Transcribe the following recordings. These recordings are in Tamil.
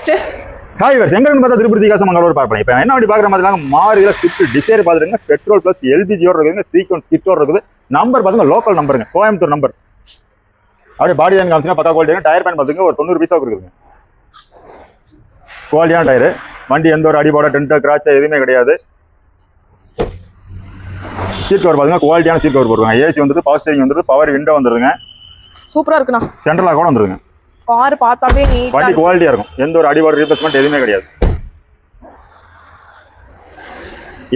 நெக்ஸ்ட் ஹாய் வர்ஸ் எங்க இருந்து பார்த்தா திருப்பதி காசு மங்களூர் பார்ப்பேன். இப்போ என்ன வண்டி பார்க்குற மாதிரி மாறில ஸ்விஃப்ட் டிசைர் பார்த்துருங்க. பெட்ரோல் பிளஸ் எல்பிஜியோட இருக்குங்க. சீக்வன்ஸ் கிட்டோட இருக்குது. நம்பர் பார்த்துங்க லோக்கல் நம்பருங்க, கோயம்புத்தூர் நம்பர். அப்படியே பாடி லைன் காமிச்சுன்னா பக்கா குவாலிட்டி. டயர் பேன் பார்த்துங்க ஒரு 90 பைசாவுக்கு இருக்குதுங்க. குவாலிட்டியான டயரு. வண்டி எந்த ஒரு அடிபாட டென்ட் கிராச்சா எதுவுமே கிடையாது. சீட் கவர் பாருங்க, குவாலிட்டியான சீட் கவர் போடுவாங்க. ஏசி வந்துட்டு, பவர் ஸ்டீரிங் வந்துட்டு, பவர் விண்டோ வந்துருங்க. சூப்பரா இருக்குண்ணா. சென்ட்ரலா கூட வந்துருங்க. கார் பார்த்தாவே நீட்டா வண்டி குவாலிட்டியா இருக்கும். எந்த ஒரு அடிபாடு ரீப்ளேஸ்மெண்ட் எதுவுமே கிடையாது.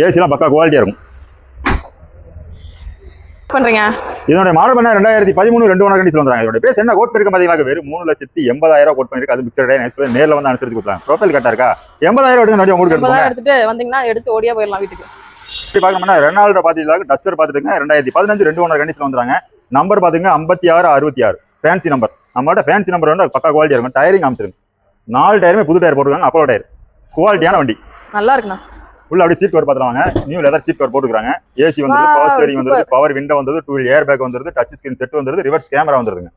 ஏசிலாம் பக்கா குவாலிட்டியா இருக்கும். பண்றீங்க. இதோட மாடல் பண்ண 2013 2 ஓனர் கண்டிஷன் வந்துறாங்க. இதோட பேஸ் என்ன கோட் பண்ணிருக்கு பாத்தீங்களா? வெறும் 3,80,000 கோட் பண்ணிருக்கு. அது பிக்சர் டே நெக்ஸ்ட் நேர்ல வந்து அனுசரிச்சு கொடுத்தாங்க. ப்ரொஃபைல் கரெக்டா இருக்கா? 80,000 எடுங்க வண்டி உங்களுக்கு எடுத்துங்க. 80,000 எடுத்துட்டு வந்தீங்கன்னா எடுத்து ஓடியா போயிடலாம் வீட்டுக்கு. இப்படி பார்க்கணும்னா ரெனால்டோ பாத்தீங்களா? டஸ்டர் பாத்துட்டுங்க 2015 2 ஓனர் கண்டிஷன் வந்துறாங்க. நம்பர் பாத்தீங்க 5666 ஃபேன்சி நம்பர். நம்மளோட ஃபேன்சி நம்பர் வந்து பக்கா குவாலிட்டியா இருக்கும். டயரிங் காமிச்சிருங்க. 4 டயருமே புது டயர் போட்டுருக்காங்க. Apollo tyre. குவாலிட்டியான வண்டி. நல்லா இருக்குண்ணா. உள்ள அப்படியே சீட் கவர் பார்த்துருவாங்க. நியூ லெதர் சீட் கவர் போட்டுருக்காங்க. ஏசி வந்து, பவர் ஸ்டீரிங் வந்து, பவர் விண்டோ வந்து, 2 ஏர் பேக் வந்து, டச் ஸ்கிரீன் செட் வந்து, ரிவர்ஸ் கேமரா வந்துருங்க.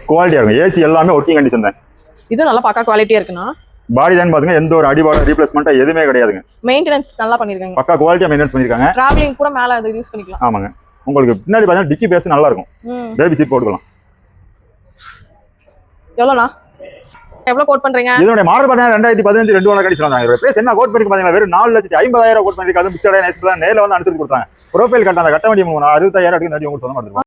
குவாலிட்டியா இருக்கும். ஏசி எல்லாமே ஒர்க்கிங் கண்டிஷன் தான். இது நல்லா பக்கா குவாலிட்டியா இருக்குண்ணா. பாடி லைன் பாருங்க, எந்த ஒரு அடிபாட ரீப்ளேஸ்மெண்ட் எதுவுமே கிடையாதுங்க. மெயின்டெனன்ஸ் நல்லா பண்ணிருக்காங்க. பக்கா குவாலிட்டியா மெயின்டெனன்ஸ் பண்ணிருக்காங்க. டிராவலிங் கூட மேல அதை யூஸ் பண்ணிக்கலாம். ஆமாங்க. உங்களுக்கு பின்னாடி பார்த்தீங்கன்னா டிக்கி பேஸ் நல்லா இருக்கும். பேபி சீட் போட்டுக்கலாம். எவ்வளோண்ணா? எவ்வளவு கோட் பண்றீங்க? இதோட மாடல் பண்ண 2015 2 ஓனர் கண்டிஷன் வந்தாங்க. பிரைஸ் என்ன கோட் பண்ணி பாத்தீங்களா? வெறும் 4,50,000 கோட் பண்ணிருக்கு. அது பிக்சர் டே நேரத்துல நேர்ல வந்து அனுசரிச்சு கொடுத்தாங்க. ப்ரொஃபைல் கட்ட அந்த கட்ட வண்டி 65,000 எடுத்து உங்களுக்கு சொந்தமா எடுத்துக்கலாம்.